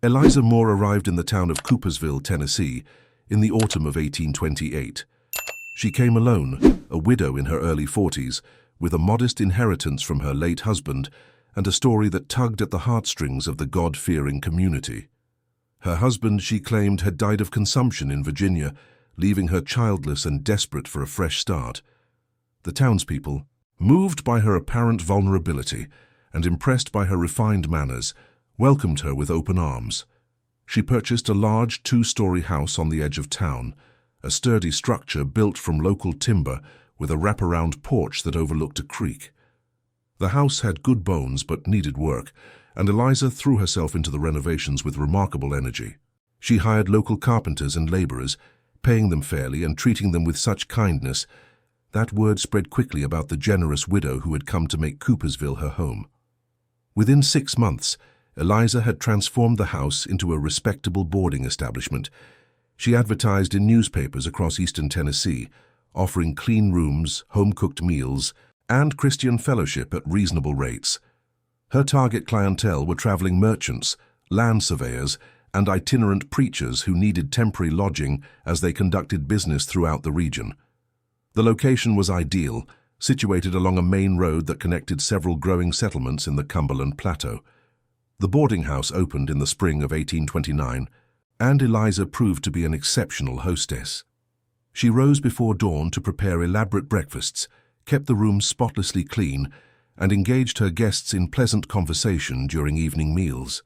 Eliza Moore arrived in the town of Coopersville, Tennessee, in the autumn of 1828. She came alone, a widow in her early 40s, with a modest inheritance from her late husband and a story that tugged at the heartstrings of the God-fearing community. Her husband, she claimed, had died of consumption in Virginia, leaving her childless and desperate for a fresh start. The townspeople, moved by her apparent vulnerability and impressed by her refined manners, welcomed her with open arms. She purchased a large two-story house on the edge of town, a sturdy structure built from local timber with a wraparound porch that overlooked a creek. The house had good bones but needed work, and Eliza threw herself into the renovations with remarkable energy. She hired local carpenters and laborers, paying them fairly and treating them with such kindness that word spread quickly about the generous widow who had come to make Coopersville her home. Within 6 months, Eliza had transformed the house into a respectable boarding establishment. She advertised in newspapers across eastern Tennessee, offering clean rooms, home-cooked meals, and Christian fellowship at reasonable rates. Her target clientele were traveling merchants, land surveyors, and itinerant preachers who needed temporary lodging as they conducted business throughout the region. The location was ideal, situated along a main road that connected several growing settlements in the Cumberland Plateau. The boarding house opened in the spring of 1829, and Eliza proved to be an exceptional hostess. She rose before dawn to prepare elaborate breakfasts, kept the rooms spotlessly clean, and engaged her guests in pleasant conversation during evening meals.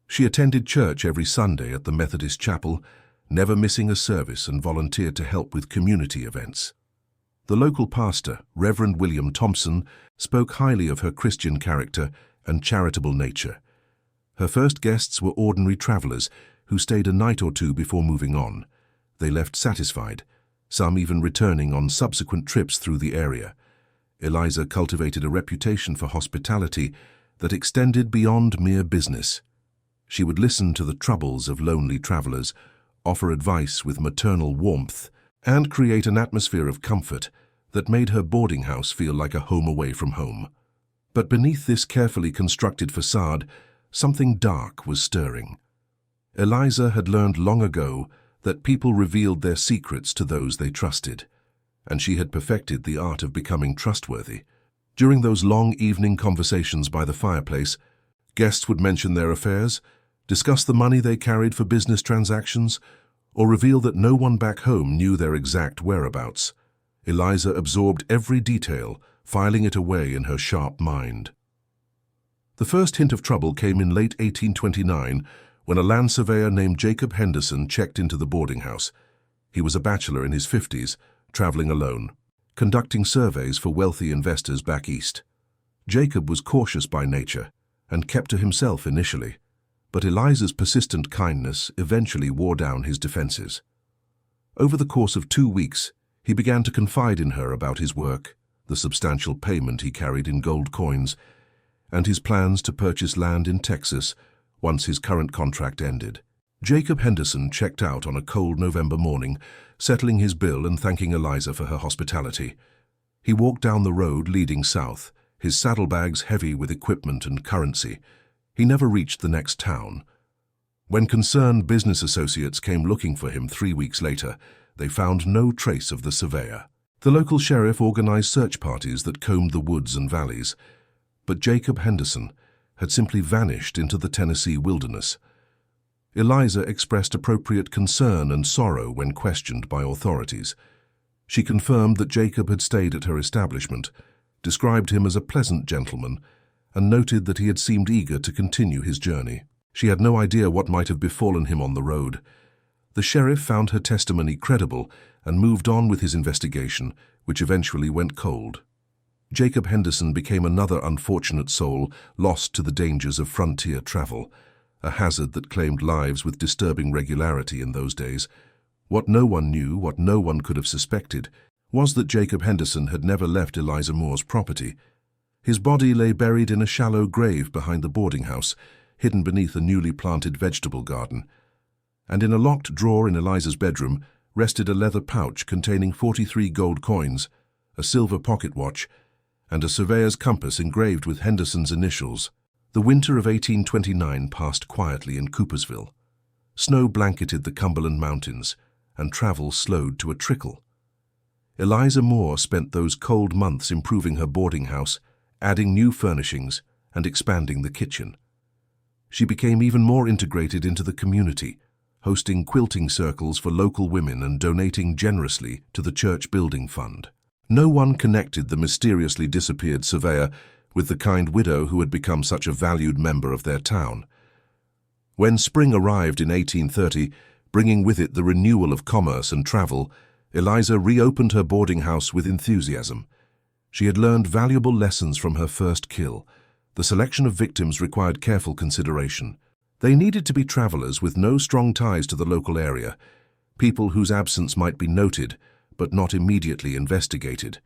She attended church every Sunday at the Methodist Chapel, never missing a service, and volunteered to help with community events. The local pastor, Reverend William Thompson, spoke highly of her Christian character and charitable nature. Her first guests were ordinary travelers who stayed a night or two before moving on. They left satisfied, some even returning on subsequent trips through the area. Eliza cultivated a reputation for hospitality that extended beyond mere business. She would listen to the troubles of lonely travelers, offer advice with maternal warmth, and create an atmosphere of comfort that made her boarding house feel like a home away from home. But beneath this carefully constructed facade, something dark was stirring. Eliza had learned long ago that people revealed their secrets to those they trusted, and she had perfected the art of becoming trustworthy. During those long evening conversations by the fireplace, guests would mention their affairs, discuss the money they carried for business transactions, or reveal that no one back home knew their exact whereabouts. Eliza absorbed every detail, filing it away in her sharp mind. The first hint of trouble came in late 1829 when a land surveyor named Jacob Henderson checked into the boarding house. He was a bachelor in his 50s, traveling alone, conducting surveys for wealthy investors back east. Jacob was cautious by nature and kept to himself initially, but Eliza's persistent kindness eventually wore down his defenses. Over the course of 2 weeks, he began to confide in her about his work, the substantial payment he carried in gold coins, and his plans to purchase land in Texas once his current contract ended. Jacob Henderson checked out on a cold November morning, settling his bill and thanking Eliza for her hospitality. He walked down the road leading south, his saddlebags heavy with equipment and currency. He never reached the next town. When concerned business associates came looking for him 3 weeks later, they found no trace of the surveyor. The local sheriff organized search parties that combed the woods and valleys, but Jacob Henderson had simply vanished into the Tennessee wilderness. Eliza expressed appropriate concern and sorrow when questioned by authorities. She confirmed that Jacob had stayed at her establishment, described him as a pleasant gentleman, and noted that he had seemed eager to continue his journey. She had no idea what might have befallen him on the road. The sheriff found her testimony credible and moved on with his investigation, which eventually went cold. Jacob Henderson became another unfortunate soul lost to the dangers of frontier travel, a hazard that claimed lives with disturbing regularity in those days. What no one knew, what no one could have suspected, was that Jacob Henderson had never left Eliza Moore's property. His body lay buried in a shallow grave behind the boarding house, hidden beneath a newly planted vegetable garden. And in a locked drawer in Eliza's bedroom rested a leather pouch containing 43 gold coins, a silver pocket watch, and a surveyor's compass engraved with Henderson's initials. The winter of 1829 passed quietly in Coopersville. Snow blanketed the Cumberland Mountains, and travel slowed to a trickle. Eliza Moore spent those cold months improving her boarding house, adding new furnishings, and expanding the kitchen. She became even more integrated into the community, hosting quilting circles for local women and donating generously to the church building fund. No one connected the mysteriously disappeared surveyor with the kind widow who had become such a valued member of their town. When spring arrived in 1830, bringing with it the renewal of commerce and travel, Eliza reopened her boarding house with enthusiasm. She had learned valuable lessons from her first kill. The selection of victims required careful consideration. They needed to be travelers with no strong ties to the local area, people whose absence might be noted but not immediately investigated.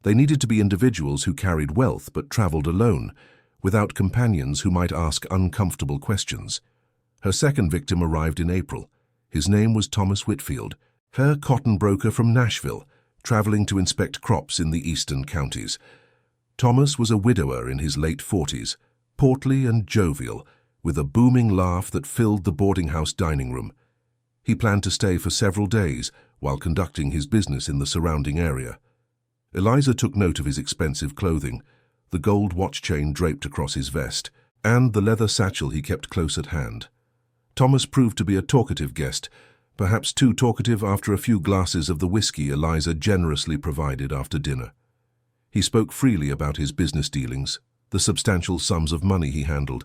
They needed to be individuals who carried wealth but traveled alone, without companions who might ask uncomfortable questions. Her second victim arrived in April. His name was Thomas Whitfield, her cotton broker from Nashville, traveling to inspect crops in the eastern counties. Thomas was a widower in his late 40s, portly and jovial, with a booming laugh that filled the boarding house dining room. He planned to stay for several days while conducting his business in the surrounding area. Eliza took note of his expensive clothing, the gold watch chain draped across his vest, and the leather satchel he kept close at hand. Thomas proved to be a talkative guest, perhaps too talkative after a few glasses of the whiskey Eliza generously provided after dinner. He spoke freely about his business dealings, the substantial sums of money he handled,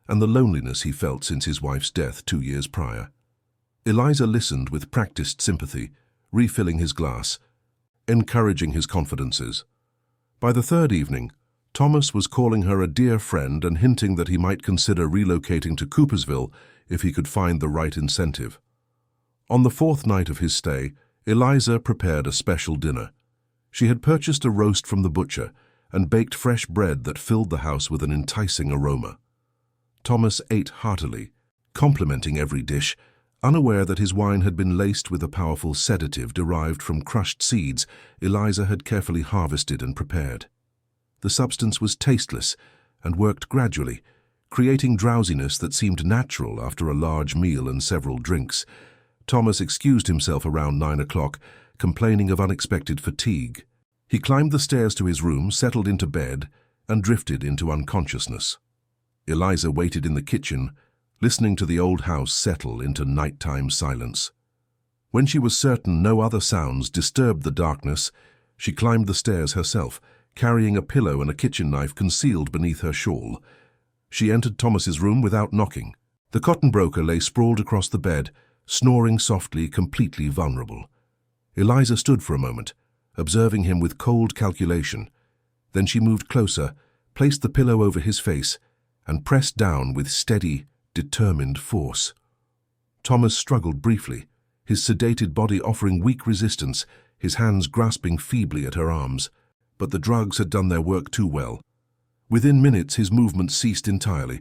and the loneliness he felt since his wife's death 2 years prior. Eliza listened with practiced sympathy, refilling his glass, encouraging his confidences. By the third evening, Thomas was calling her a dear friend and hinting that he might consider relocating to Coopersville if he could find the right incentive. On the fourth night of his stay, Eliza prepared a special dinner. She had purchased a roast from the butcher and baked fresh bread that filled the house with an enticing aroma. Thomas ate heartily, complimenting every dish, unaware that his wine had been laced with a powerful sedative derived from crushed seeds Eliza had carefully harvested and prepared. The substance was tasteless and worked gradually, creating drowsiness that seemed natural after a large meal and several drinks. Thomas excused himself around 9 o'clock, complaining of unexpected fatigue. He climbed the stairs to his room, settled into bed, and drifted into unconsciousness. Eliza waited in the kitchen, listening to the old house settle into nighttime silence. When she was certain no other sounds disturbed the darkness, she climbed the stairs herself, carrying a pillow and a kitchen knife concealed beneath her shawl. She entered Thomas's room without knocking. The cotton broker lay sprawled across the bed, snoring softly, completely vulnerable. Eliza stood for a moment, observing him with cold calculation. Then she moved closer, placed the pillow over his face, and pressed down with steady, determined force. Thomas struggled briefly, his sedated body offering weak resistance, his hands grasping feebly at her arms. But the drugs had done their work too well. Within minutes, his movements ceased entirely.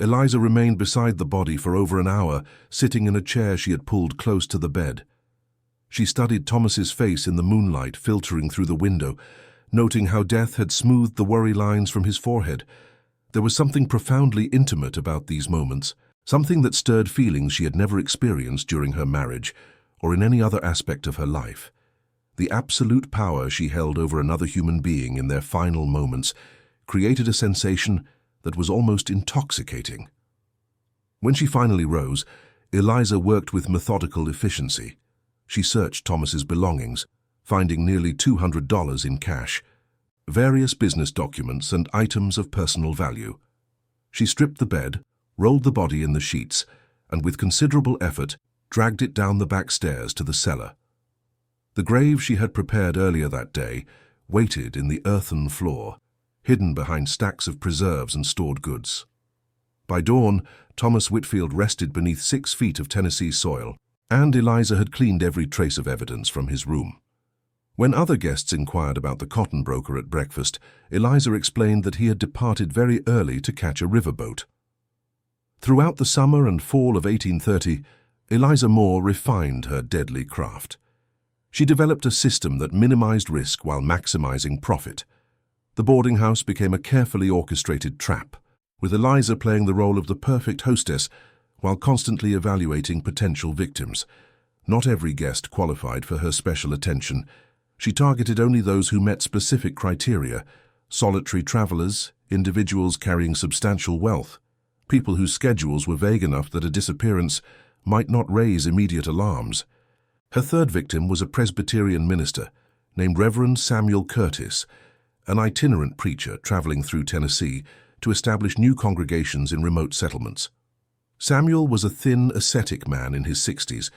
Eliza remained beside the body for over an hour, sitting in a chair she had pulled close to the bed. She studied Thomas's face in the moonlight filtering through the window, noting how death had smoothed the worry lines from his forehead. There was something profoundly intimate about these moments, something that stirred feelings she had never experienced during her marriage or in any other aspect of her life. The absolute power she held over another human being in their final moments created a sensation that was almost intoxicating. When she finally rose, Eliza worked with methodical efficiency. She searched Thomas's belongings, finding nearly $200 in cash, various business documents and items of personal value. She stripped the bed, rolled the body in the sheets, and with considerable effort dragged it down the back stairs to the cellar. The grave she had prepared earlier that day waited in the earthen floor, hidden behind stacks of preserves and stored goods. By dawn, Thomas Whitfield rested beneath 6 feet of Tennessee soil, and Eliza had cleaned every trace of evidence from his room. When other guests inquired about the cotton broker at breakfast, Eliza explained that he had departed very early to catch a riverboat. Throughout the summer and fall of 1830, Eliza Moore refined her deadly craft. She developed a system that minimized risk while maximizing profit. The boarding house became a carefully orchestrated trap, with Eliza playing the role of the perfect hostess while constantly evaluating potential victims. Not every guest qualified for her special attention. She targeted only those who met specific criteria: solitary travelers, individuals carrying substantial wealth, people whose schedules were vague enough that a disappearance might not raise immediate alarms. Her third victim was a Presbyterian minister named Reverend Samuel Curtis, an itinerant preacher traveling through Tennessee to establish new congregations in remote settlements. Samuel was a thin, ascetic man in his 60s,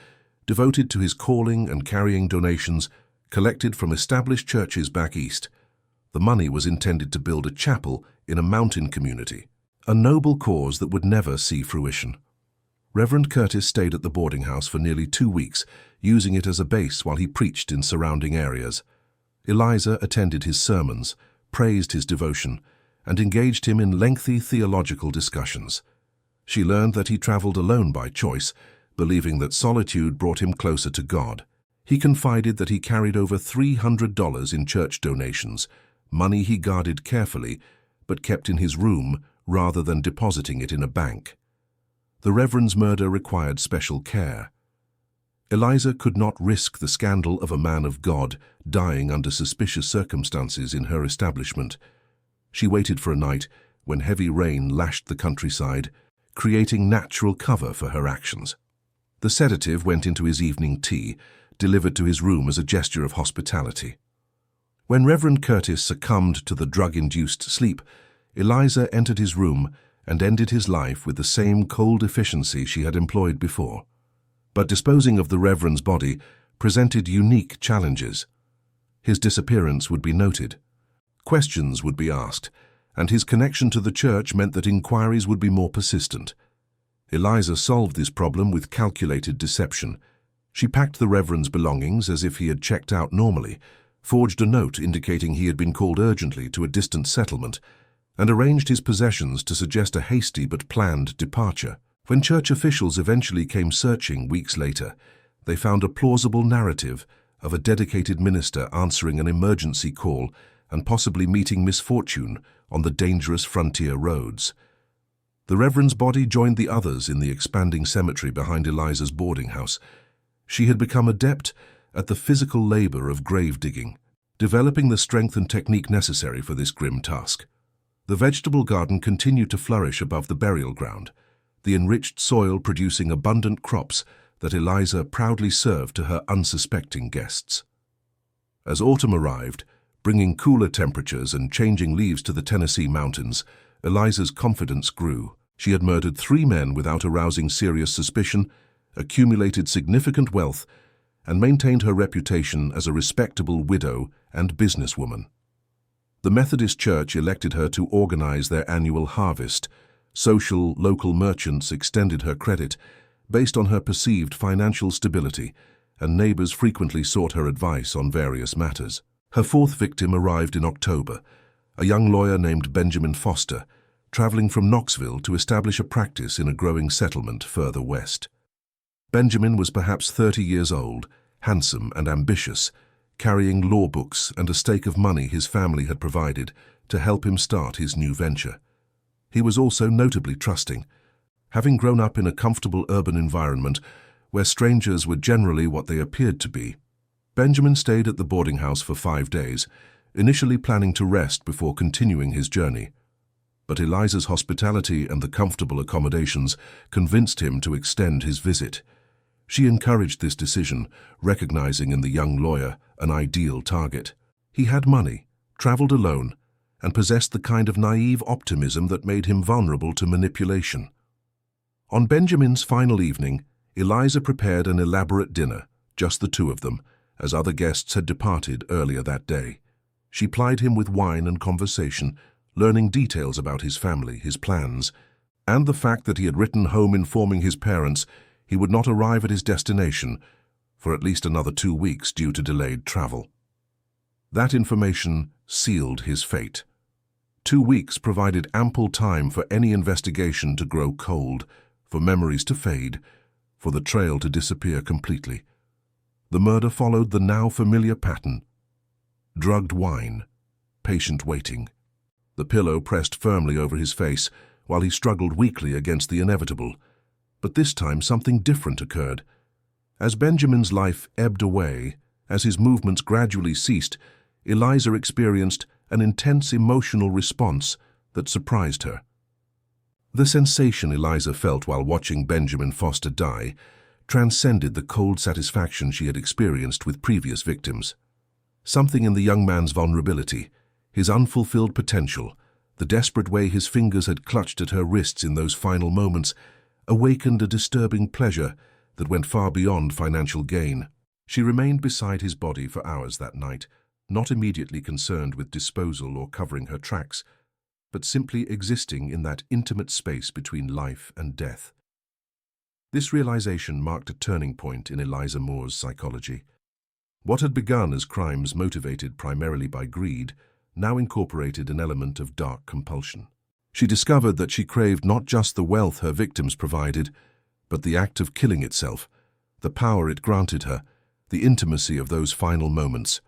devoted to his calling and carrying donations collected from established churches back east. The money was intended to build a chapel in a mountain community, a noble cause that would never see fruition. Reverend Curtis stayed at the boarding house for nearly 2 weeks, using it as a base while he preached in surrounding areas. Eliza attended his sermons, praised his devotion, and engaged him in lengthy theological discussions. She learned that he traveled alone by choice, believing that solitude brought him closer to God. He confided that he carried over $300 in church donations, money he guarded carefully but kept in his room rather than depositing it in a bank. The Reverend's murder required special care. Eliza could not risk the scandal of a man of God dying under suspicious circumstances in her establishment. She waited for a night when heavy rain lashed the countryside, creating natural cover for her actions. The sedative went into his evening tea, delivered to his room as a gesture of hospitality. When Reverend Curtis succumbed to the drug-induced sleep, Eliza entered his room and ended his life with the same cold efficiency she had employed before. But disposing of the Reverend's body presented unique challenges. His disappearance would be noted. Questions would be asked, and his connection to the church meant that inquiries would be more persistent. Eliza solved this problem with calculated deception. She packed the Reverend's belongings as if he had checked out normally, forged a note indicating he had been called urgently to a distant settlement, and arranged his possessions to suggest a hasty but planned departure. When church officials eventually came searching weeks later, they found a plausible narrative of a dedicated minister answering an emergency call and possibly meeting misfortune on the dangerous frontier roads. The Reverend's body joined the others in the expanding cemetery behind Eliza's boarding house. She had become adept at the physical labor of grave digging, developing the strength and technique necessary for this grim task. The vegetable garden continued to flourish above the burial ground, the enriched soil producing abundant crops that Eliza proudly served to her unsuspecting guests. As autumn arrived, bringing cooler temperatures and changing leaves to the Tennessee mountains, Eliza's confidence grew. She had murdered 3 men without arousing serious suspicion, accumulated significant wealth, and maintained her reputation as a respectable widow and businesswoman. The Methodist Church elected her to organize their annual harvest. Social, local merchants extended her credit based on her perceived financial stability, and neighbors frequently sought her advice on various matters. Her 4th victim arrived in October, a young lawyer named Benjamin Foster, traveling from Knoxville to establish a practice in a growing settlement further west. Benjamin was perhaps 30 years old, handsome and ambitious, carrying law books and a stake of money his family had provided to help him start his new venture. He was also notably trusting, having grown up in a comfortable urban environment where strangers were generally what they appeared to be. Benjamin stayed at the boarding house for 5 days, initially planning to rest before continuing his journey. But Eliza's hospitality and the comfortable accommodations convinced him to extend his visit. She encouraged this decision, recognizing in the young lawyer an ideal target. He had money, traveled alone, and possessed the kind of naive optimism that made him vulnerable to manipulation. On Benjamin's final evening, Eliza prepared an elaborate dinner, just the 2 of them, as other guests had departed earlier that day. She plied him with wine and conversation, learning details about his family, his plans, and the fact that he had written home informing his parents he would not arrive at his destination for at least another 2 weeks due to delayed travel. That information sealed his fate. 2 weeks provided ample time for any investigation to grow cold, for memories to fade, for the trail to disappear completely. The murder followed the now familiar pattern: drugged wine, patient waiting. The pillow pressed firmly over his face, while he struggled weakly against the inevitable. But this time something different occurred. As Benjamin's life ebbed away, as his movements gradually ceased, Eliza experienced an intense emotional response that surprised her. The sensation Eliza felt while watching Benjamin Foster die transcended the cold satisfaction she had experienced with previous victims. Something in the young man's vulnerability, his unfulfilled potential, the desperate way his fingers had clutched at her wrists in those final moments, awakened a disturbing pleasure that went far beyond financial gain. She remained beside his body for hours that night, not immediately concerned with disposal or covering her tracks, but simply existing in that intimate space between life and death. This realization marked a turning point in Eliza Moore's psychology. What had begun as crimes motivated primarily by greed now incorporated an element of dark compulsion. She discovered that she craved not just the wealth her victims provided, but the act of killing itself, the power it granted her, the intimacy of those final moments.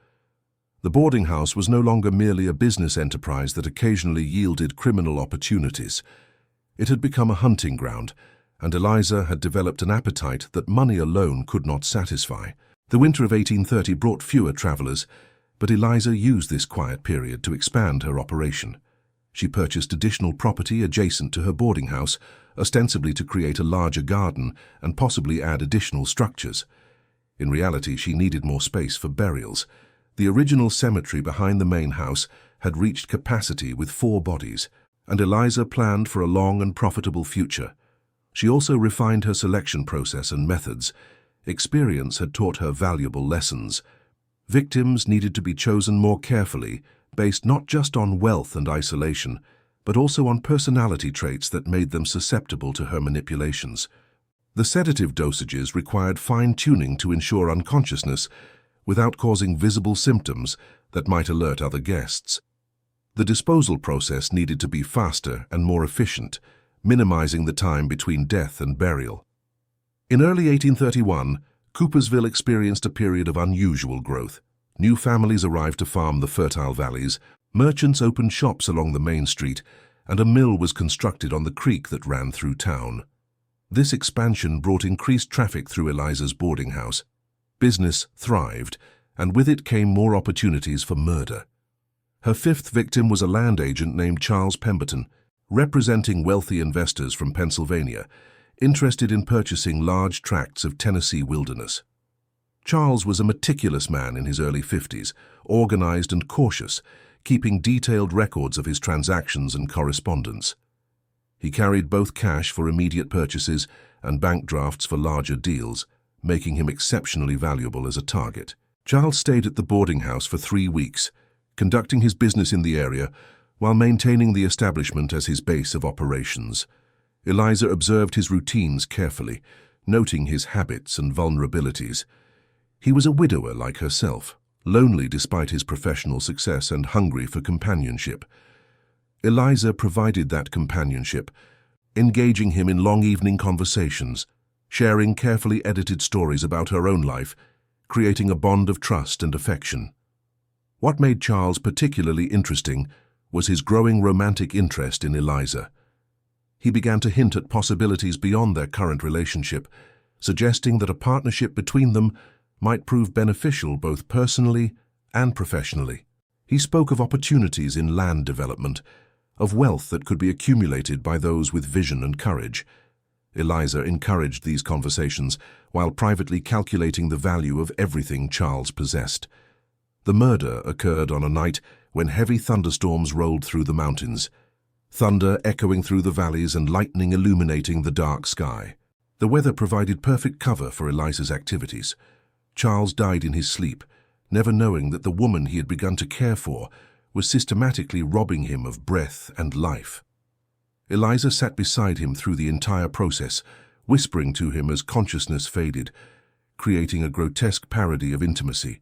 The boarding house was no longer merely a business enterprise that occasionally yielded criminal opportunities. It had become a hunting ground, and Eliza had developed an appetite that money alone could not satisfy. The winter of 1830 brought fewer travelers, but Eliza used this quiet period to expand her operation. She purchased additional property adjacent to her boarding house, ostensibly to create a larger garden and possibly add additional structures. In reality, she needed more space for burials. The original cemetery behind the main house had reached capacity with 4 bodies, and Eliza planned for a long and profitable future. She also refined her selection process and methods. Experience had taught her valuable lessons. Victims needed to be chosen more carefully, based not just on wealth and isolation, but also on personality traits that made them susceptible to her manipulations. The sedative dosages required fine-tuning to ensure unconsciousness without causing visible symptoms that might alert other guests. The disposal process needed to be faster and more efficient, minimizing the time between death and burial. In early 1831, Coopersville experienced a period of unusual growth. New families arrived to farm the fertile valleys, merchants opened shops along the main street, and a mill was constructed on the creek that ran through town. This expansion brought increased traffic through Eliza's boarding house. Business thrived, and with it came more opportunities for murder. Her 5th victim was a land agent named Charles Pemberton, representing wealthy investors from Pennsylvania, interested in purchasing large tracts of Tennessee wilderness. Charles was a meticulous man in his early 50s, organized and cautious, keeping detailed records of his transactions and correspondence. He carried both cash for immediate purchases and bank drafts for larger deals, making him exceptionally valuable as a target. Charles stayed at the boarding house for 3 weeks, conducting his business in the area while maintaining the establishment as his base of operations. Eliza observed his routines carefully, noting his habits and vulnerabilities. He was a widower like herself, lonely despite his professional success and hungry for companionship. Eliza provided that companionship, engaging him in long evening conversations, sharing carefully edited stories about her own life, creating a bond of trust and affection. What made Charles particularly interesting was his growing romantic interest in Eliza. He began to hint at possibilities beyond their current relationship, suggesting that a partnership between them might prove beneficial both personally and professionally. He spoke of opportunities in land development, of wealth that could be accumulated by those with vision and courage. Eliza encouraged these conversations while privately calculating the value of everything Charles possessed. The murder occurred on a night when heavy thunderstorms rolled through the mountains, thunder echoing through the valleys and lightning illuminating the dark sky. The weather provided perfect cover for Eliza's activities. Charles died in his sleep, never knowing that the woman he had begun to care for was systematically robbing him of breath and life. Eliza sat beside him through the entire process, whispering to him as consciousness faded, creating a grotesque parody of intimacy.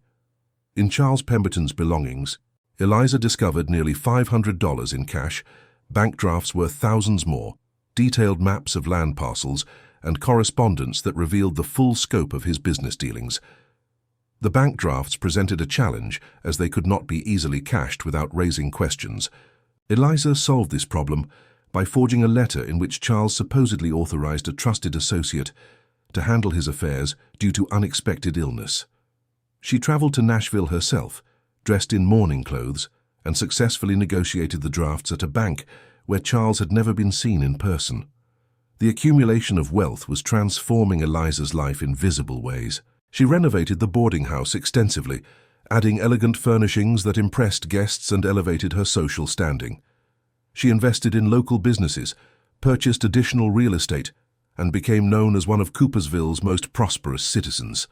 In Charles Pemberton's belongings, Eliza discovered nearly $500 in cash, bank drafts worth thousands more, detailed maps of land parcels, and correspondence that revealed the full scope of his business dealings. The bank drafts presented a challenge, as they could not be easily cashed without raising questions. Eliza solved this problem by forging a letter in which Charles supposedly authorized a trusted associate to handle his affairs due to unexpected illness. She traveled to Nashville herself, dressed in mourning clothes, and successfully negotiated the drafts at a bank where Charles had never been seen in person. The accumulation of wealth was transforming Eliza's life in visible ways. She renovated the boarding house extensively, adding elegant furnishings that impressed guests and elevated her social standing. She invested in local businesses, purchased additional real estate, and became known as one of Coopersville's most prosperous citizens.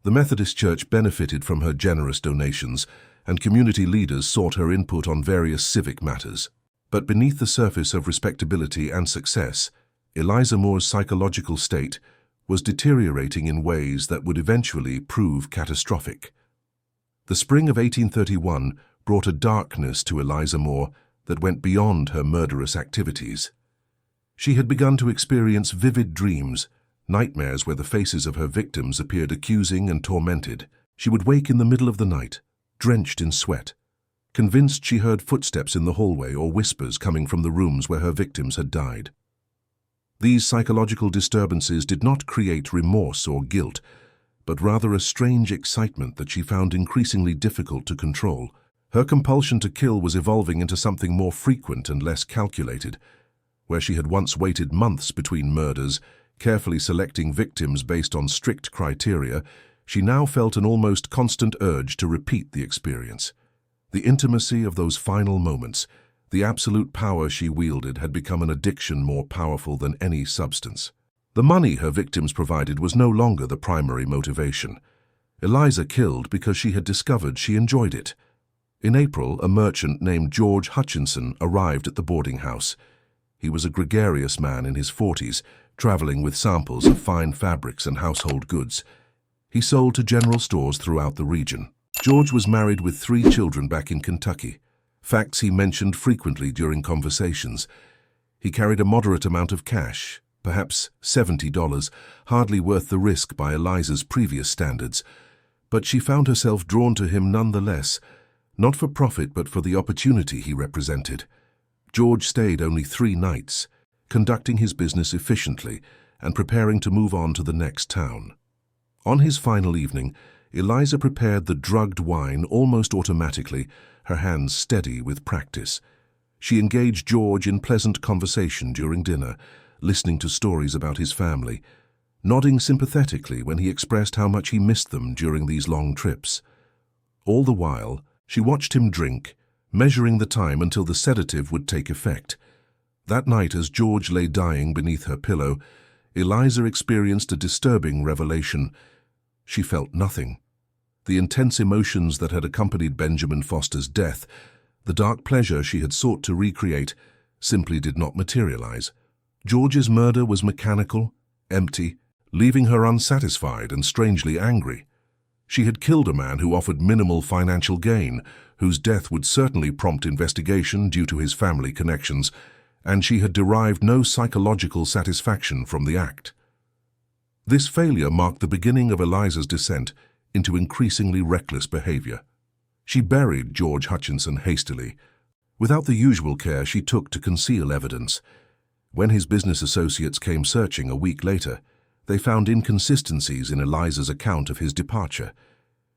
The Methodist Church benefited from her generous donations, and community leaders sought her input on various civic matters. But beneath the surface of respectability and success, Eliza Moore's psychological state was deteriorating in ways that would eventually prove catastrophic. The spring of 1831 brought a darkness to Eliza Moore that went beyond her murderous activities. She had begun to experience vivid dreams, nightmares where the faces of her victims appeared accusing and tormented. She would wake in the middle of the night, drenched in sweat, convinced she heard footsteps in the hallway or whispers coming from the rooms where her victims had died. These psychological disturbances did not create remorse or guilt, but rather a strange excitement that she found increasingly difficult to control. Her compulsion to kill was evolving into something more frequent and less calculated. Where she had once waited months between murders, carefully selecting victims based on strict criteria, she now felt an almost constant urge to repeat the experience. The intimacy of those final moments, the absolute power she wielded, had become an addiction more powerful than any substance. The money her victims provided was no longer the primary motivation. Eliza killed because she had discovered she enjoyed it. In April, a merchant named George Hutchinson arrived at the boarding house. He was a gregarious man in his 40s, traveling with samples of fine fabrics and household goods. He sold to general stores throughout the region. George was married with 3 children back in Kentucky, facts he mentioned frequently during conversations. He carried a moderate amount of cash, perhaps $70, hardly worth the risk by Eliza's previous standards. But she found herself drawn to him nonetheless, not for profit but for the opportunity he represented. George stayed only 3 nights, conducting his business efficiently and preparing to move on to the next town. On his final evening, Eliza prepared the drugged wine almost automatically, her hands steady with practice. She engaged George in pleasant conversation during dinner, listening to stories about his family, nodding sympathetically when he expressed how much he missed them during these long trips. All the while, she watched him drink, measuring the time until the sedative would take effect. That night, as George lay dying beneath her pillow, Eliza experienced a disturbing revelation. She felt nothing. The intense emotions that had accompanied Benjamin Foster's death, the dark pleasure she had sought to recreate, simply did not materialize. George's murder was mechanical, empty, leaving her unsatisfied and strangely angry. She had killed a man who offered minimal financial gain, whose death would certainly prompt investigation due to his family connections, and she had derived no psychological satisfaction from the act. This failure marked the beginning of Eliza's descent into increasingly reckless behavior. She buried George Hutchinson hastily, without the usual care she took to conceal evidence. When his business associates came searching a week later, they found inconsistencies in Eliza's account of his departure.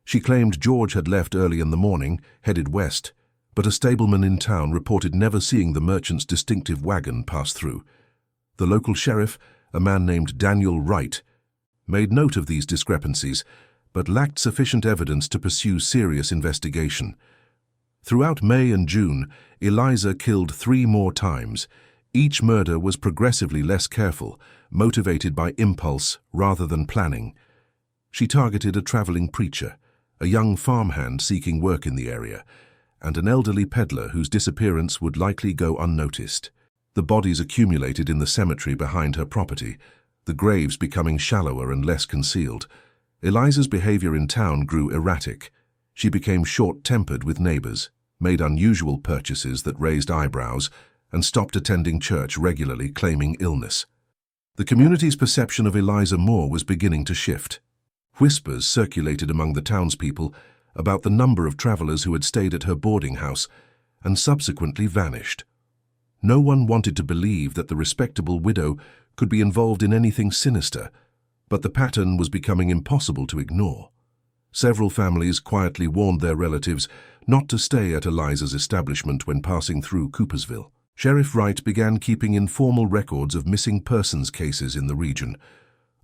She claimed George had left early in the morning, headed west, but a stableman in town reported never seeing the merchant's distinctive wagon pass through. The local sheriff, a man named Daniel Wright, made note of these discrepancies, but lacked sufficient evidence to pursue serious investigation. Throughout May and June, Eliza killed 3 more times. Each murder was progressively less careful, motivated by impulse rather than planning. She targeted a traveling preacher, a young farmhand seeking work in the area, and an elderly peddler whose disappearance would likely go unnoticed. The bodies accumulated in the cemetery behind her property, the graves becoming shallower and less concealed. Eliza's behavior in town grew erratic. She became short-tempered with neighbors, made unusual purchases that raised eyebrows, and stopped attending church regularly, claiming illness. The community's perception of Eliza Moore was beginning to shift. Whispers circulated among the townspeople about the number of travelers who had stayed at her boarding house and subsequently vanished. No one wanted to believe that the respectable widow could be involved in anything sinister, but the pattern was becoming impossible to ignore. Several families quietly warned their relatives not to stay at Eliza's establishment when passing through Coopersville. Sheriff Wright began keeping informal records of missing persons cases in the region.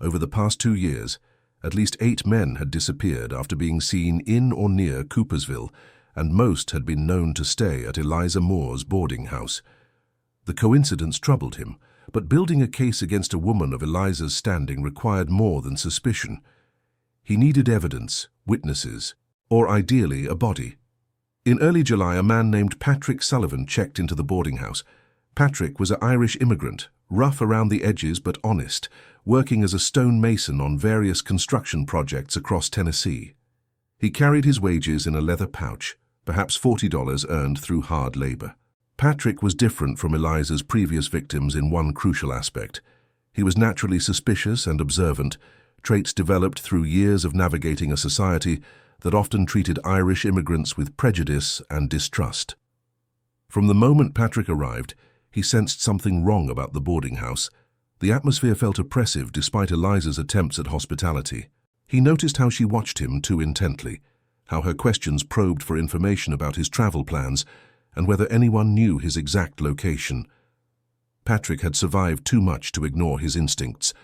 Over the past 2 years, at least 8 men had disappeared after being seen in or near Coopersville, and most had been known to stay at Eliza Moore's boarding house. The coincidence troubled him, but building a case against a woman of Eliza's standing required more than suspicion. He needed evidence, witnesses, or ideally a body. In early July, a man named Patrick Sullivan checked into the boarding house. Patrick was an Irish immigrant, rough around the edges but honest, working as a stonemason on various construction projects across Tennessee. He carried his wages in a leather pouch, perhaps $40 earned through hard labor. Patrick was different from Eliza's previous victims in one crucial aspect. He was naturally suspicious and observant, traits developed through years of navigating a society that often treated Irish immigrants with prejudice and distrust. From the moment Patrick arrived, he sensed something wrong about the boarding house. The atmosphere felt oppressive despite Eliza's attempts at hospitality. He noticed how she watched him too intently, how her questions probed for information about his travel plans and whether anyone knew his exact location. Patrick had survived too much to ignore his instincts.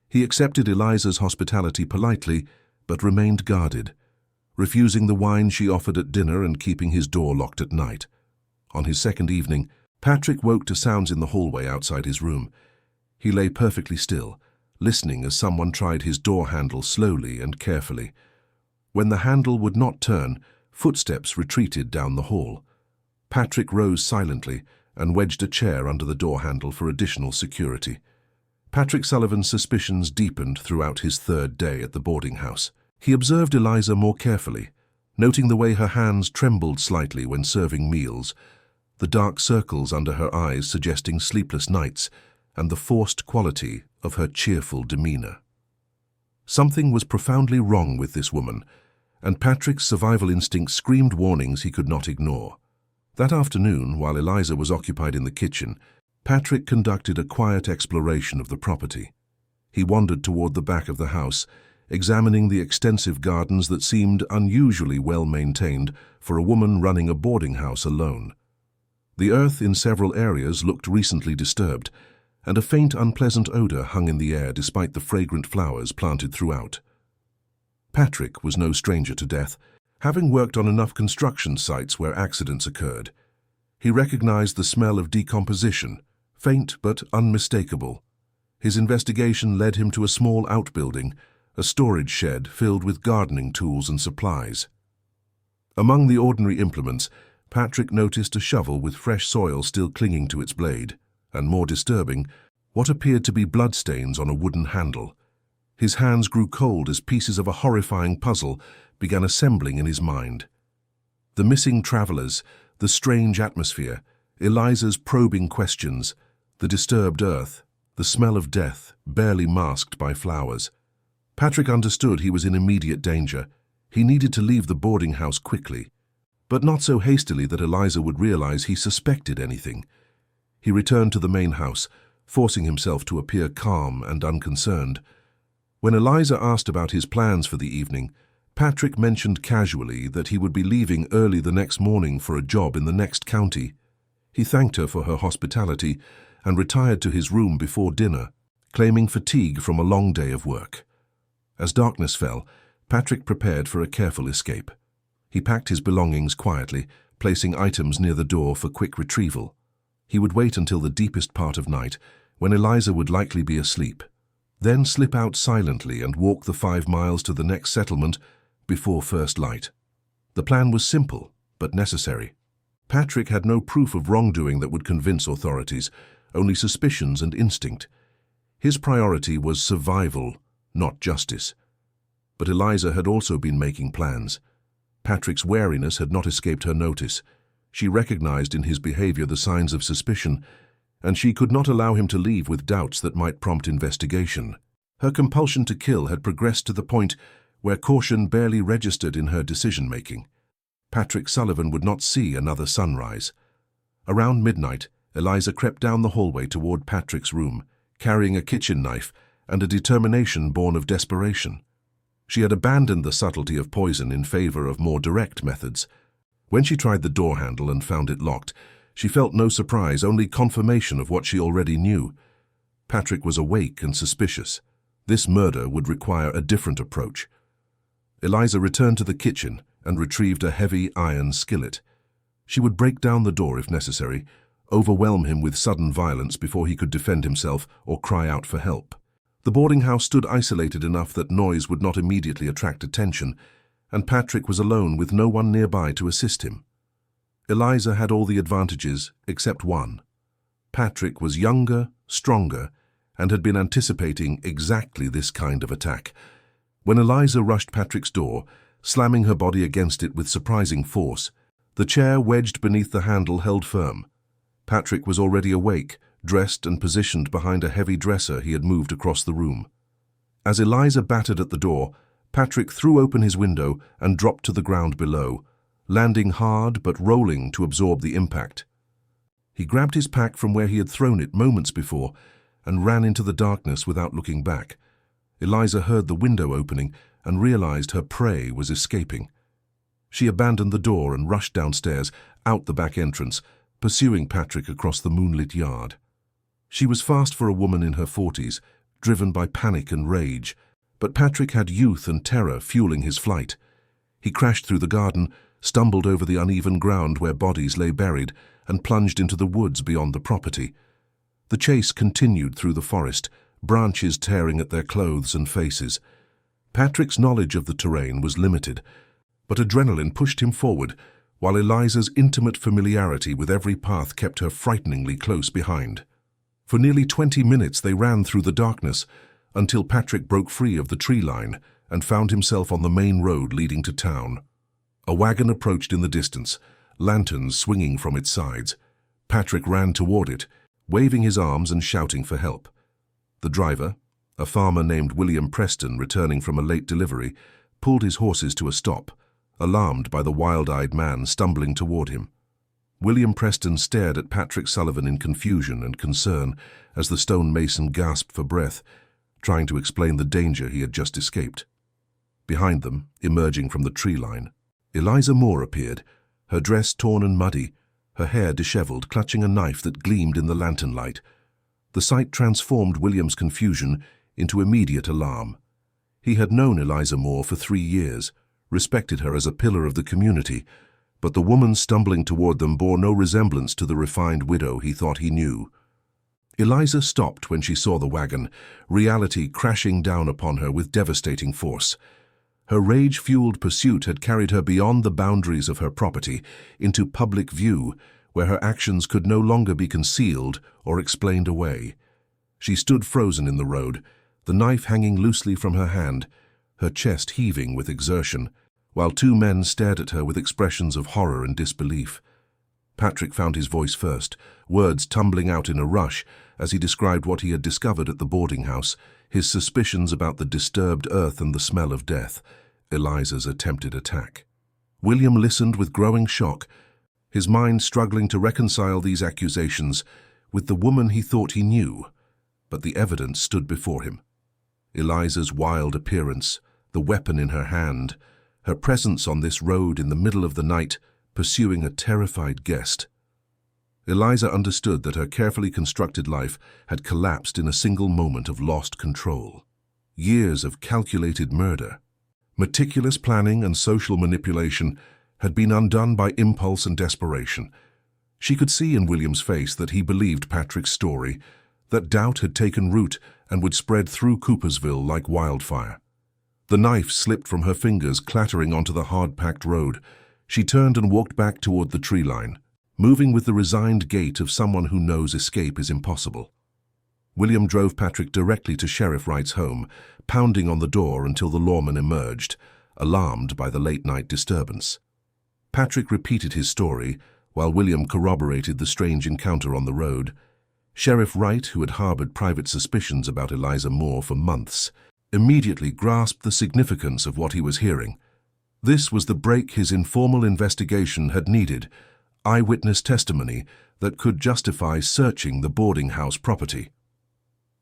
He accepted Eliza's hospitality politely, but remained guarded, refusing the wine she offered at dinner and keeping his door locked at night. On his second evening, Patrick woke to sounds in the hallway outside his room. He lay perfectly still, listening as someone tried his door handle slowly and carefully. When the handle would not turn, footsteps retreated down the hall. Patrick rose silently and wedged a chair under the door handle for additional security. Patrick Sullivan's suspicions deepened throughout his 3rd day at the boarding house. He observed Eliza more carefully, noting the way her hands trembled slightly when serving meals, the dark circles under her eyes suggesting sleepless nights, and the forced quality of her cheerful demeanor. Something was profoundly wrong with this woman, and Patrick's survival instinct screamed warnings he could not ignore. That afternoon, while Eliza was occupied in the kitchen, Patrick conducted a quiet exploration of the property. He wandered toward the back of the house, examining the extensive gardens that seemed unusually well maintained for a woman running a boarding house alone. The earth in several areas looked recently disturbed, and a faint, unpleasant odor hung in the air despite the fragrant flowers planted throughout. Patrick was no stranger to death, having worked on enough construction sites where accidents occurred. He recognized the smell of decomposition, faint but unmistakable. His investigation led him to a small outbuilding, a storage shed filled with gardening tools and supplies. Among the ordinary implements, Patrick noticed a shovel with fresh soil still clinging to its blade, and more disturbing, what appeared to be bloodstains on a wooden handle. His hands grew cold as pieces of a horrifying puzzle began assembling in his mind. The missing travelers, the strange atmosphere, Eliza's probing questions, the disturbed earth, the smell of death, barely masked by flowers. Patrick understood he was in immediate danger. He needed to leave the boarding house quickly, but not so hastily that Eliza would realize he suspected anything. He returned to the main house, forcing himself to appear calm and unconcerned. When Eliza asked about his plans for the evening, Patrick mentioned casually that he would be leaving early the next morning for a job in the next county. He thanked her for her hospitality and retired to his room before dinner, claiming fatigue from a long day of work. As darkness fell, Patrick prepared for a careful escape. He packed his belongings quietly, placing items near the door for quick retrieval. He would wait until the deepest part of night, when Eliza would likely be asleep, then slip out silently and walk the 5 miles to the next settlement before first light. The plan was simple, but necessary. Patrick had no proof of wrongdoing that would convince authorities, only suspicions and instinct. His priority was survival, not justice. But Eliza had also been making plans. Patrick's wariness had not escaped her notice. She recognized in his behavior the signs of suspicion, and she could not allow him to leave with doubts that might prompt investigation. Her compulsion to kill had progressed to the point where caution barely registered in her decision-making. Patrick Sullivan would not see another sunrise. Around midnight, Eliza crept down the hallway toward Patrick's room, carrying a kitchen knife and a determination born of desperation. She had abandoned the subtlety of poison in favor of more direct methods. When she tried the door handle and found it locked, she felt no surprise, only confirmation of what she already knew. Patrick was awake and suspicious. This murder would require a different approach. Eliza returned to the kitchen and retrieved a heavy iron skillet. She would break down the door if necessary, overwhelm him with sudden violence before he could defend himself or cry out for help. The boarding house stood isolated enough that noise would not immediately attract attention, and Patrick was alone with no one nearby to assist him. Eliza had all the advantages except one. Patrick was younger, stronger, and had been anticipating exactly this kind of attack. When Eliza rushed Patrick's door, slamming her body against it with surprising force, the chair wedged beneath the handle held firm. Patrick was already awake, dressed and positioned behind a heavy dresser he had moved across the room. As Eliza battered at the door, Patrick threw open his window and dropped to the ground below, landing hard but rolling to absorb the impact. He grabbed his pack from where he had thrown it moments before and ran into the darkness without looking back. Eliza heard the window opening and realized her prey was escaping. She abandoned the door and rushed downstairs, out the back entrance, pursuing Patrick across the moonlit yard. She was fast for a woman in her 40s, driven by panic and rage, but Patrick had youth and terror fueling his flight. He crashed through the garden, stumbled over the uneven ground where bodies lay buried, and plunged into the woods beyond the property. The chase continued through the forest, branches tearing at their clothes and faces. Patrick's knowledge of the terrain was limited, but adrenaline pushed him forward, while Eliza's intimate familiarity with every path kept her frighteningly close behind. For nearly 20 minutes they ran through the darkness, until Patrick broke free of the tree line and found himself on the main road leading to town. A wagon approached in the distance, lanterns swinging from its sides. Patrick ran toward it, waving his arms and shouting for help. The driver, a farmer named William Preston returning from a late delivery, pulled his horses to a stop, alarmed by the wild-eyed man stumbling toward him. William Preston stared at Patrick Sullivan in confusion and concern as the stonemason gasped for breath, trying to explain the danger he had just escaped. Behind them, emerging from the tree line, Eliza Moore appeared, her dress torn and muddy, her hair disheveled, clutching a knife that gleamed in the lantern light. The sight transformed William's confusion into immediate alarm. He had known Eliza Moore for 3 years, respected her as a pillar of the community, but the woman stumbling toward them bore no resemblance to the refined widow he thought he knew. Eliza stopped when she saw the wagon, reality crashing down upon her with devastating force. Her rage-fueled pursuit had carried her beyond the boundaries of her property, into public view, where her actions could no longer be concealed or explained away. She stood frozen in the road, the knife hanging loosely from her hand, her chest heaving with exertion, while 2 men stared at her with expressions of horror and disbelief. Patrick found his voice first, words tumbling out in a rush as he described what he had discovered at the boarding house, his suspicions about the disturbed earth and the smell of death, Eliza's attempted attack. William listened with growing shock, his mind struggling to reconcile these accusations with the woman he thought he knew, but the evidence stood before him. Eliza's wild appearance, the weapon in her hand, her presence on this road in the middle of the night, pursuing a terrified guest. Eliza understood that her carefully constructed life had collapsed in a single moment of lost control. Years of calculated murder, meticulous planning and social manipulation had been undone by impulse and desperation. She could see in William's face that he believed Patrick's story, that doubt had taken root and would spread through Coopersville like wildfire. The knife slipped from her fingers, clattering onto the hard-packed road. She turned and walked back toward the tree line, moving with the resigned gait of someone who knows escape is impossible. William drove Patrick directly to Sheriff Wright's home, pounding on the door until the lawman emerged, alarmed by the late-night disturbance. Patrick repeated his story, while William corroborated the strange encounter on the road. Sheriff Wright, who had harbored private suspicions about Eliza Moore for months, immediately grasped the significance of what he was hearing. This was the break his informal investigation had needed, eyewitness testimony that could justify searching the boarding house property.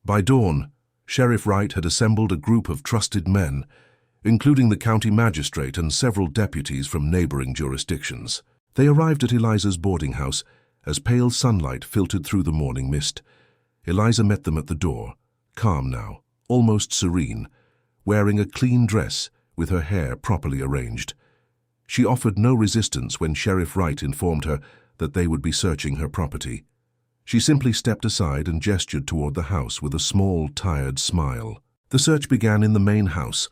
By dawn, Sheriff Wright had assembled a group of trusted men, including the county magistrate and several deputies from neighboring jurisdictions. They arrived at Eliza's boarding house as pale sunlight filtered through the morning mist. Eliza met them at the door, calm now, almost serene, wearing a clean dress with her hair properly arranged. She offered no resistance when Sheriff Wright informed her that they would be searching her property. She simply stepped aside and gestured toward the house with a small, tired smile. The search began in the main house,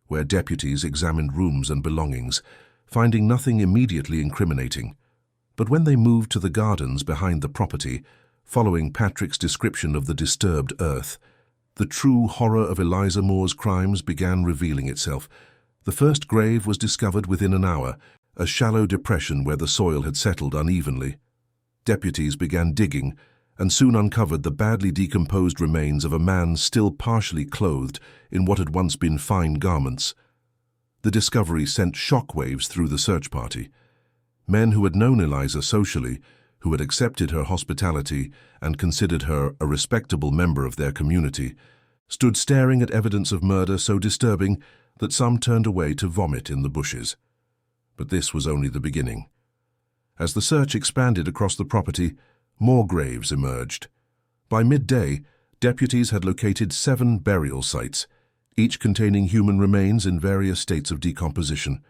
where deputies examined rooms and belongings, finding nothing immediately incriminating. But when they moved to the gardens behind the property, following Patrick's description of the disturbed earth, the true horror of Eliza Moore's crimes began revealing itself. The first grave was discovered within an hour, a shallow depression where the soil had settled unevenly. Deputies began digging and soon uncovered the badly decomposed remains of a man still partially clothed in what had once been fine garments. The discovery sent shockwaves through the search party. Men who had known Eliza socially, who had accepted her hospitality and considered her a respectable member of their community, stood staring at evidence of murder so disturbing that some turned away to vomit in the bushes. But this was only the beginning. As the search expanded across the property, more graves emerged. By midday, deputies had located 7 burial sites, each containing human remains in various states of decomposition.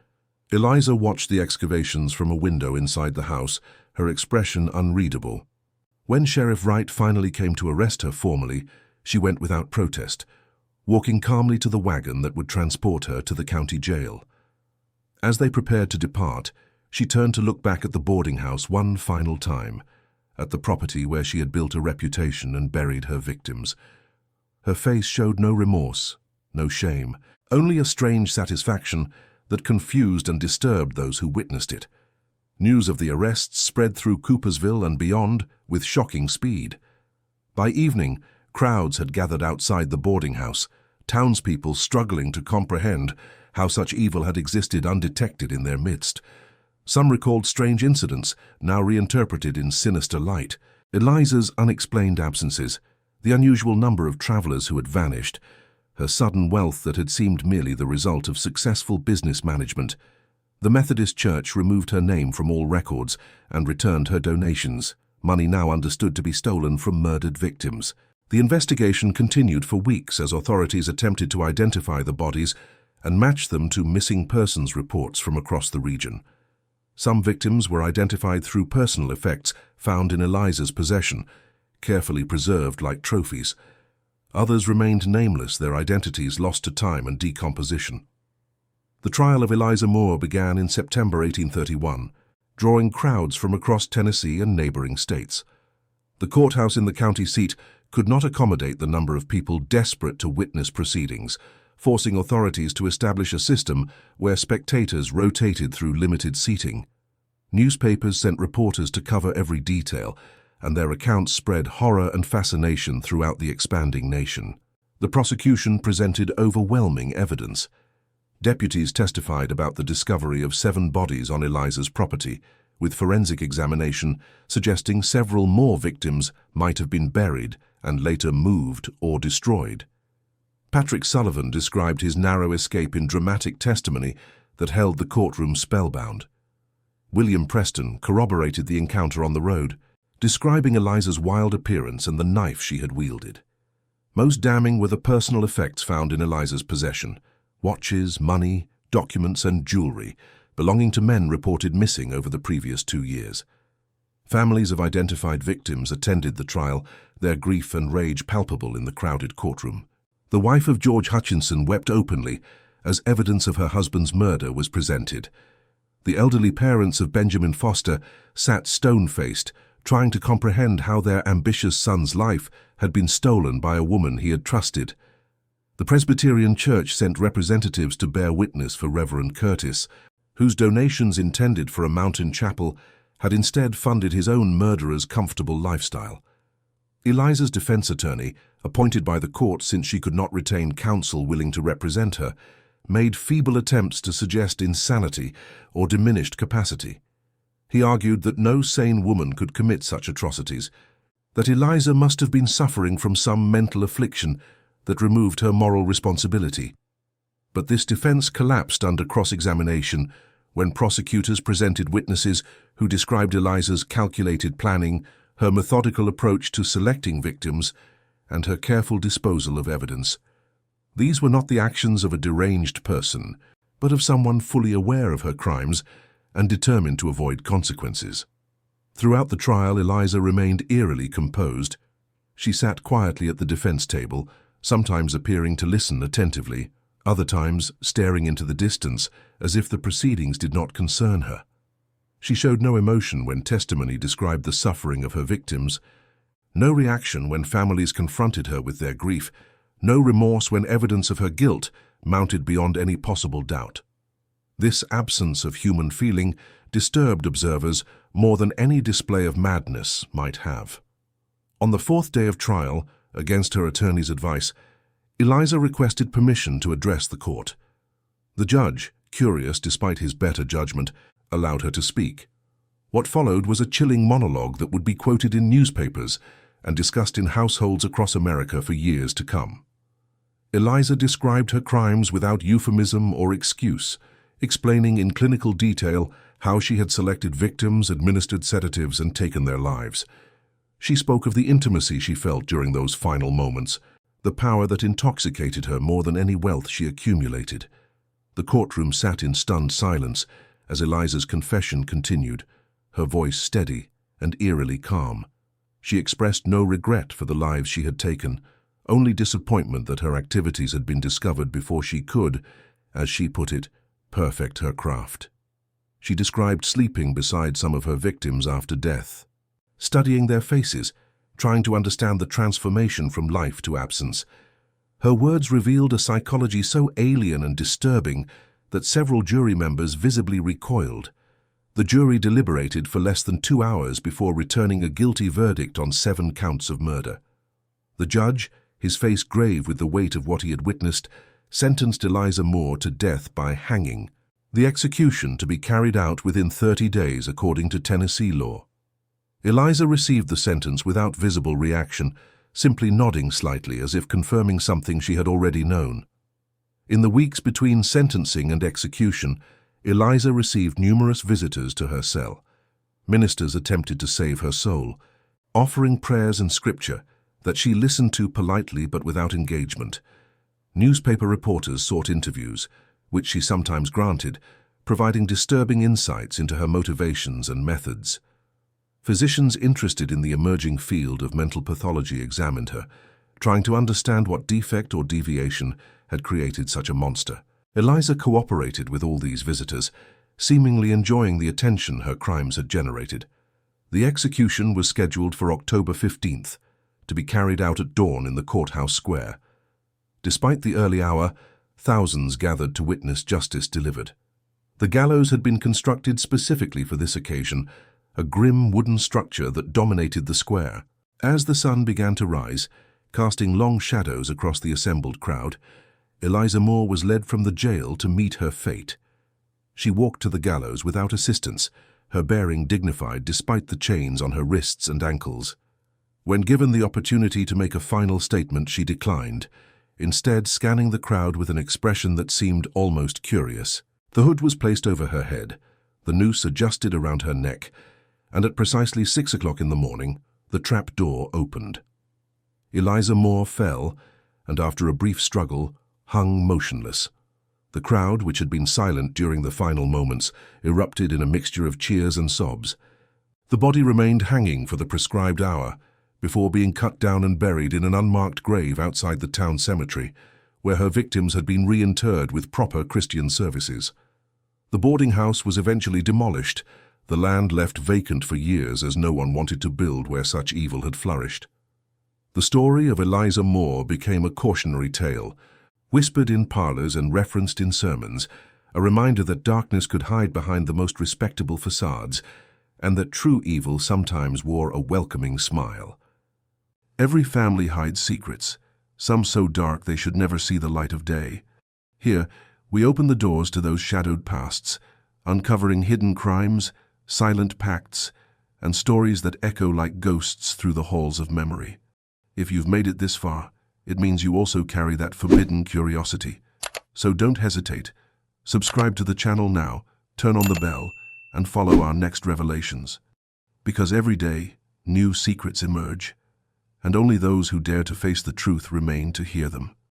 Eliza watched the excavations from a window inside the house, her expression unreadable. When Sheriff Wright finally came to arrest her formally, she went without protest, walking calmly to the wagon that would transport her to the county jail. As they prepared to depart, she turned to look back at the boarding house one final time, at the property where she had built a reputation and buried her victims. Her face showed no remorse, no shame, only a strange satisfaction that confused and disturbed those who witnessed it. News of the arrests spread through Coopersville and beyond with shocking speed. By evening, crowds had gathered outside the boarding house, townspeople struggling to comprehend how such evil had existed undetected in their midst. Some recalled strange incidents, now reinterpreted in sinister light. Eliza's unexplained absences, the unusual number of travelers who had vanished, her sudden wealth that had seemed merely the result of successful business management. The Methodist Church removed her name from all records and returned her donations, money now understood to be stolen from murdered victims. The investigation continued for weeks as authorities attempted to identify the bodies and match them to missing persons reports from across the region. Some victims were identified through personal effects found in Eliza's possession, carefully preserved like trophies. Others remained nameless, their identities lost to time and decomposition. The trial of Eliza Moore began in September 1831, drawing crowds from across Tennessee and neighboring states. The courthouse in the county seat could not accommodate the number of people desperate to witness proceedings, forcing authorities to establish a system where spectators rotated through limited seating. Newspapers sent reporters to cover every detail, and their accounts spread horror and fascination throughout the expanding nation. The prosecution presented overwhelming evidence. Deputies testified about the discovery of 7 bodies on Eliza's property, with forensic examination suggesting several more victims might have been buried and later moved or destroyed. Patrick Sullivan described his narrow escape in dramatic testimony that held the courtroom spellbound. William Preston corroborated the encounter on the road, describing Eliza's wild appearance and the knife she had wielded. Most damning were the personal effects found in Eliza's possession: watches, money, documents, and jewelry belonging to men reported missing over the previous 2 years. Families of identified victims attended the trial, their grief and rage palpable in the crowded courtroom. The wife of George Hutchinson wept openly as evidence of her husband's murder was presented. The elderly parents of Benjamin Foster sat stone-faced, trying to comprehend how their ambitious son's life had been stolen by a woman he had trusted. The Presbyterian Church sent representatives to bear witness for Reverend Curtis, whose donations intended for a mountain chapel had instead funded his own murderer's comfortable lifestyle. Eliza's defense attorney, appointed by the court since she could not retain counsel willing to represent her, made feeble attempts to suggest insanity or diminished capacity. He argued that no sane woman could commit such atrocities, that Eliza must have been suffering from some mental affliction that removed her moral responsibility. But this defense collapsed under cross-examination when prosecutors presented witnesses who described Eliza's calculated planning, her methodical approach to selecting victims, and her careful disposal of evidence. These were not the actions of a deranged person, but of someone fully aware of her crimes and determined to avoid consequences. Throughout the trial, Eliza remained eerily composed. She sat quietly at the defense table, sometimes appearing to listen attentively, other times staring into the distance as if the proceedings did not concern her. She showed no emotion when testimony described the suffering of her victims, no reaction when families confronted her with their grief, no remorse when evidence of her guilt mounted beyond any possible doubt. This absence of human feeling disturbed observers more than any display of madness might have. On the fourth day of trial, against her attorney's advice, Eliza requested permission to address the court. The judge, curious despite his better judgment, allowed her to speak. What followed was a chilling monologue that would be quoted in newspapers and discussed in households across America for years to come. Eliza described her crimes without euphemism or excuse, explaining in clinical detail how she had selected victims, administered sedatives, and taken their lives. She spoke of the intimacy she felt during those final moments, the power that intoxicated her more than any wealth she accumulated. The courtroom sat in stunned silence as Eliza's confession continued, her voice steady and eerily calm. She expressed no regret for the lives she had taken, only disappointment that her activities had been discovered before she could, as she put it, perfect her craft. She described sleeping beside some of her victims after death, studying their faces, trying to understand the transformation from life to absence. Her words revealed a psychology so alien and disturbing that several jury members visibly recoiled. The jury deliberated for less than 2 hours before returning a guilty verdict on 7 counts of murder. The judge, his face grave with the weight of what he had witnessed, sentenced Eliza Moore to death by hanging, the execution to be carried out within 30 days according to Tennessee law. Eliza received the sentence without visible reaction, simply nodding slightly as if confirming something she had already known. In the weeks between sentencing and execution, Eliza received numerous visitors to her cell. Ministers attempted to save her soul, offering prayers and scripture that she listened to politely but without engagement. Newspaper reporters sought interviews, which she sometimes granted, providing disturbing insights into her motivations and methods. Physicians interested in the emerging field of mental pathology examined her, trying to understand what defect or deviation had created such a monster. Eliza cooperated with all these visitors, seemingly enjoying the attention her crimes had generated. The execution was scheduled for October 15th, to be carried out at dawn in the courthouse square. Despite the early hour, thousands gathered to witness justice delivered. The gallows had been constructed specifically for this occasion, a grim wooden structure that dominated the square. As the sun began to rise, casting long shadows across the assembled crowd, Eliza Moore was led from the jail to meet her fate. She walked to the gallows without assistance, her bearing dignified despite the chains on her wrists and ankles. When given the opportunity to make a final statement, she declined, instead scanning the crowd with an expression that seemed almost curious. The hood was placed over her head, the noose adjusted around her neck, and at precisely 6 o'clock in the morning, the trap door opened. Eliza Moore fell, and after a brief struggle, hung motionless. The crowd, which had been silent during the final moments, erupted in a mixture of cheers and sobs. The body remained hanging for the prescribed hour, before being cut down and buried in an unmarked grave outside the town cemetery, where her victims had been reinterred with proper Christian services. The boarding house was eventually demolished, the land left vacant for years as no one wanted to build where such evil had flourished. The story of Eliza Moore became a cautionary tale, whispered in parlors and referenced in sermons, a reminder that darkness could hide behind the most respectable facades, and that true evil sometimes wore a welcoming smile. Every family hides secrets, some so dark they should never see the light of day. Here, we open the doors to those shadowed pasts, uncovering hidden crimes, silent pacts, and stories that echo like ghosts through the halls of memory. If you've made it this far, it means you also carry that forbidden curiosity. So don't hesitate. Subscribe to the channel now, turn on the bell, and follow our next revelations. Because every day, new secrets emerge, and only those who dare to face the truth remain to hear them.